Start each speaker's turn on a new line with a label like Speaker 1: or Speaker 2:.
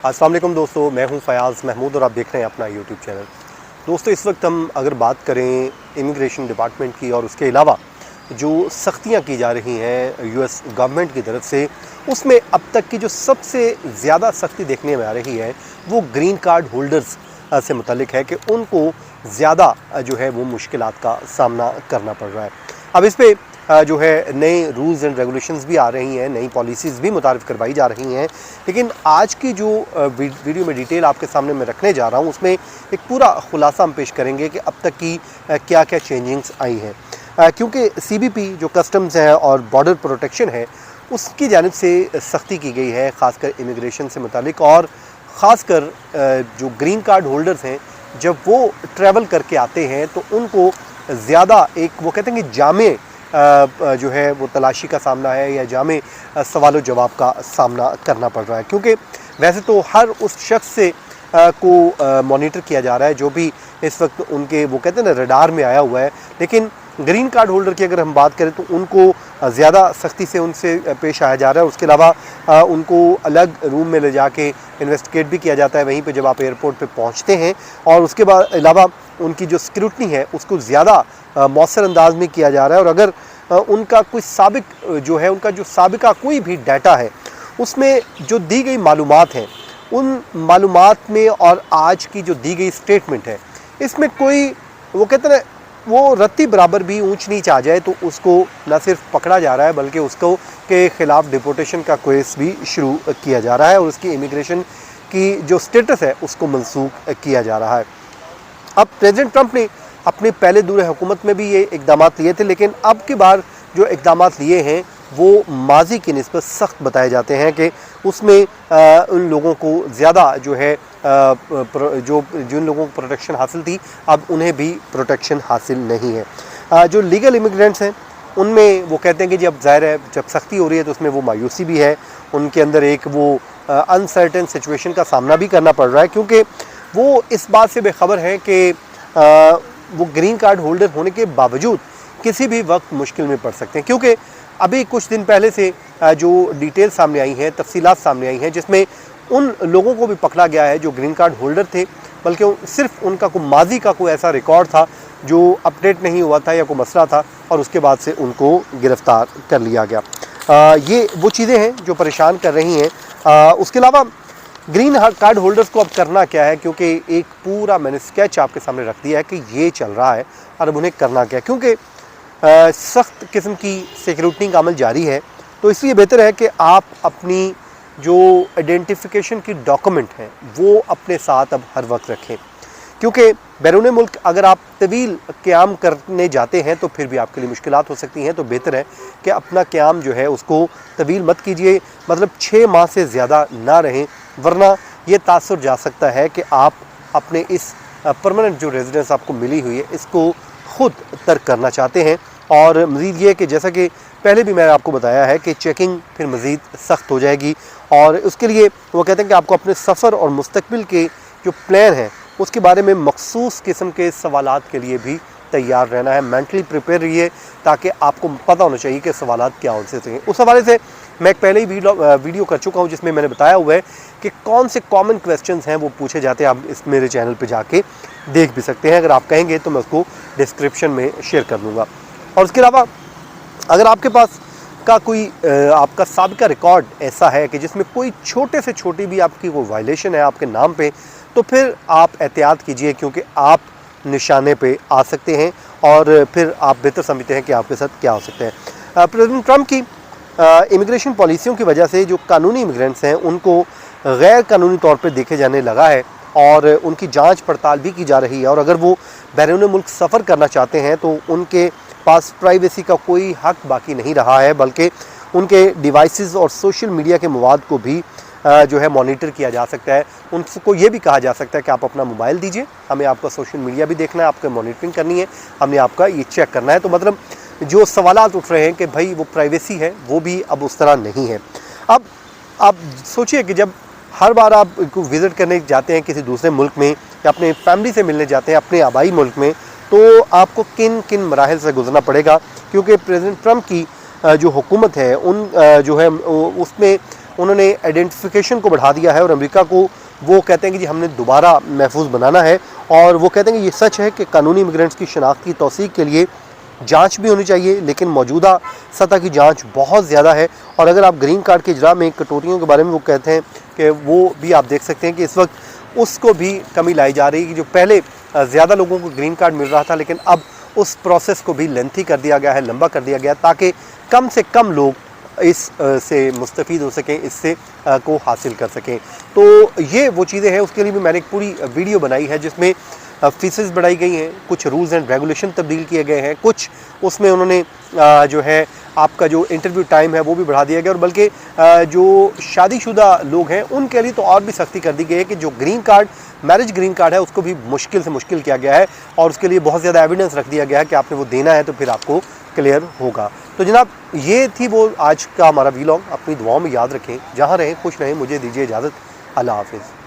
Speaker 1: अस्सलाम वालेकुम दोस्तों, मैं हूं फ़याज़ महमूद और आप देख रहे हैं अपना यूट्यूब चैनल। दोस्तों, इस वक्त हम अगर बात करें इमिग्रेशन डिपार्टमेंट की और उसके अलावा जो सख्तियां की जा रही हैं यूएस गवर्नमेंट की तरफ से, उसमें अब तक की जो सबसे ज़्यादा सख्ती देखने में आ रही है वो ग्रीन कार्ड होल्डर्स से मुतल्लिक है कि उनको ज़्यादा जो है वो मुश्किलात का सामना करना पड़ रहा है। अब इस पे जो है नए रूल्स एंड रेगुलेशंस भी आ रही हैं, नई पॉलिसीज़ भी मुतारिफ़ करवाई जा रही हैं। लेकिन आज की जो वीडियो में डिटेल आपके सामने मैं रखने जा रहा हूँ, उसमें एक पूरा खुलासा हम पेश करेंगे कि अब तक की क्या क्या चेंजिंग्स आई हैं। क्योंकि सीबीपी जो कस्टम्स है और बॉर्डर प्रोटेक्शन है, उसकी जानिब से सख्ती की गई है, ख़ासकर इमिग्रेशन से मुतालिक। और ख़ासकर जो ग्रीन कार्ड होल्डर्स हैं, जब वो ट्रैवल करके आते हैं तो उनको ज़्यादा एक वो कहते हैं कि जामे जो है वो तलाशी का सामना है या जामे सवाल जवाब का सामना करना पड़ रहा है। क्योंकि वैसे तो हर उस शख्स से को मॉनिटर किया जा रहा है जो भी इस वक्त उनके वो कहते हैं ना रडार में आया हुआ है। लेकिन ग्रीन कार्ड होल्डर की अगर हम बात करें तो उनको ज़्यादा सख्ती से उनसे पेश आया जा रहा है। उसके अलावा उनको अलग रूम में ले जाके इन्वेस्टिगेट भी किया जाता है वहीं पे जब आप एयरपोर्ट पे पहुंचते हैं। और उसके बाद अलावा उनकी जो स्क्रूटनी है उसको ज़्यादा मौसर अंदाज में किया जा रहा है। और अगर उनका कोई साबिक जो है उनका जो साबिका कोई भी डाटा है उसमें जो दी गई मालूमात हैं, उन मालूमात में और आज की जो दी गई स्टेटमेंट है, इसमें कोई वो कहते हैं वो रत्ती बराबर भी ऊंच नीच आ जाए तो उसको न सिर्फ पकड़ा जा रहा है बल्कि उसको के ख़िलाफ़ डिपोर्टेशन का केस भी शुरू किया जा रहा है और उसकी इमिग्रेशन की जो स्टेटस है उसको मनसूख किया जा रहा है। अब प्रेसिडेंट ट्रंप ने अपने पहले दौरे हुकूमत में भी ये इक़दाम लिए थे, लेकिन अब की बार जो इक़दाम लिए हैं वो माजी की निस्बत सख्त बताए जाते हैं कि उसमें उन लोगों को ज़्यादा जो है जिन लोगों को प्रोटेक्शन हासिल थी अब उन्हें भी प्रोटेक्शन हासिल नहीं है। जो लीगल इमिग्रेंट्स हैं उनमें वो कहते हैं कि जब ज़ाहिर है जब सख्ती हो रही है तो उसमें वो मायूसी भी है, उनके अंदर एक वो अनसर्टेन सिचुएशन का सामना भी करना पड़ रहा है। क्योंकि वो इस बात से बेखबर है कि वो ग्रीन कार्ड होल्डर होने के बावजूद किसी भी वक्त मुश्किल में पड़ सकते हैं। क्योंकि अभी कुछ दिन पहले से जो डिटेल सामने आई हैं, तफसीलात सामने आई हैं, जिसमें उन लोगों को भी पकड़ा गया है जो ग्रीन कार्ड होल्डर थे, बल्कि सिर्फ उनका कोई माजी का कोई ऐसा रिकॉर्ड था जो अपडेट नहीं हुआ था या कोई मसला था और उसके बाद से उनको गिरफ़्तार कर लिया गया। ये वो चीज़ें हैं जो परेशान कर रही हैं। उसके अलावा ग्रीन कार्ड होल्डर्स को अब करना क्या है, क्योंकि एक पूरा मैंने स्केच आपके सामने रख दिया है कि ये चल रहा है और अब उन्हें करना क्या है। क्योंकि सख्त किस्म की सिक्योरिटी का अमल जारी है, तो इसलिए बेहतर है कि आप अपनी जो आइडेंटिफिकेशन की डॉक्यूमेंट हैं वो अपने साथ अब हर वक्त रखें। क्योंकि बैरून मुल्क अगर आप तवील क़याम करने जाते हैं तो फिर भी आपके लिए मुश्किलात हो सकती हैं। तो बेहतर है कि अपना क़याम जो है उसको तवील मत कीजिए, मतलब 6 माह से ज़्यादा ना रहें, वरना ये तासुर जा सकता है कि आप अपने इस परमानेंट जो रेजिडेंस आपको मिली हुई है इसको ख़ुद तर्क करना चाहते हैं। और मज़ीद ये कि जैसा कि पहले भी मैंने आपको बताया है कि चेकिंग फिर मज़ीद सख्त हो जाएगी और उसके लिए वो कहते हैं कि आपको अपने सफ़र और मुस्तकबिल के जो प्लान हैं उसके बारे में मखसूस किस्म के सवालात के लिए भी तैयार रहना है, मेंटली प्रिपेयर रहिए, ताकि आपको पता होना चाहिए कि सवालात क्या हो सकते हैं। उस हवाले से मैं एक पहले ही वीडियो कर चुका हूँ जिसमें मैंने बताया हुआ है कि कौन से कॉमन क्वेश्चंस हैं वो पूछे जाते हैं। आप इस मेरे चैनल पे जाके देख भी सकते हैं, अगर आप कहेंगे तो मैं उसको डिस्क्रिप्शन में शेयर कर दूँगा। और उसके अलावा अगर आपके पास का कोई आपका साबिका रिकॉर्ड ऐसा है कि जिसमें कोई छोटे से छोटी भी आपकी कोई वायलेशन है आपके नाम पे, तो फिर आप एहतियात कीजिए, क्योंकि आप निशाने पे आ सकते हैं और फिर आप बेहतर समझते हैं कि आपके साथ क्या हो सकता है। प्रेसिडेंट ट्रंप की इमिग्रेशन पॉलिसियों की वजह से जो कानूनी इमिग्रेंट्स हैं उनको गैर कानूनी तौर पे देखे जाने लगा है और उनकी जांच पड़ताल भी की जा रही है। और अगर वो बैरून मुल्क सफ़र करना चाहते हैं तो उनके पास प्राइवेसी का कोई हक बाकी नहीं रहा है, बल्कि उनके डिवाइसेस और सोशल मीडिया के मवाद को भी जो है मॉनिटर किया जा सकता है। उनको ये भी कहा जा सकता है कि आप अपना मोबाइल दीजिए, हमें आपका सोशल मीडिया भी देखना है, आपका मॉनिटरिंग करनी है, हमने आपका ये चेक करना है। तो मतलब जो सवालात उठ रहे हैं कि भाई वो प्राइवेसी है, वो भी अब उस तरह नहीं है। अब आप सोचिए कि जब हर बार आप विज़िट करने जाते हैं किसी दूसरे मुल्क में या अपने फैमिली से मिलने जाते हैं अपने आबाई मुल्क में, तो आपको किन किन मराहिल से गुजरना पड़ेगा। क्योंकि प्रेसिडेंट ट्रंप की जो हुकूमत है उन जो है उसमें उन्होंने आइडेंटिफिकेशन को बढ़ा दिया है और अमेरिका को वो कहते हैं कि जी हमने दोबारा महफूज बनाना है। और वो कहते हैं कि ये सच है कि कानूनी इमिग्रेंट्स की शनाख्त की तौसीक के लिए जांच भी होनी चाहिए, लेकिन मौजूदा सतह की जांच बहुत ज़्यादा है। और अगर आप ग्रीन कार्ड के इजरा में कटौतियों के बारे में वो कहते हैं कि वो भी आप देख सकते हैं कि इस वक्त उसको भी कमी लाई जा रही है कि जो पहले ज़्यादा लोगों को ग्रीन कार्ड मिल रहा था, लेकिन अब उस प्रोसेस को भी लेंथी कर दिया गया है, लंबा कर दिया गया, ताकि कम से कम लोग इस से मुस्तफ़ीद हो सकें, इससे को हासिल कर सकें। तो ये वो चीज़ें हैं, उसके लिए भी मैंने एक पूरी वीडियो बनाई है जिसमें फीसेस बढ़ाई गई हैं, कुछ रूल्स एंड रेगुलेशन तब्दील किए गए हैं, कुछ उसमें उन्होंने जो है आपका जो इंटरव्यू टाइम है वो भी बढ़ा दिया गया, और बल्कि जो शादीशुदा लोग हैं उनके लिए तो और भी सख्ती कर दी गई है कि जो green card, marriage green card है, उसको भी मुश्किल से मुश्किल किया गया है और उसके लिए बहुत ज़्यादा एविडेंस रख दिया गया है कि आपने वो देना है तो फिर आपको क्लियर होगा। तो जनाब, ये थी वो आज का हमारा वीलॉग। अपनी दुआओं में याद रखें, जहाँ रहें खुश रहें। मुझे दीजिए इजाज़त। अल्लाह हाफिज़।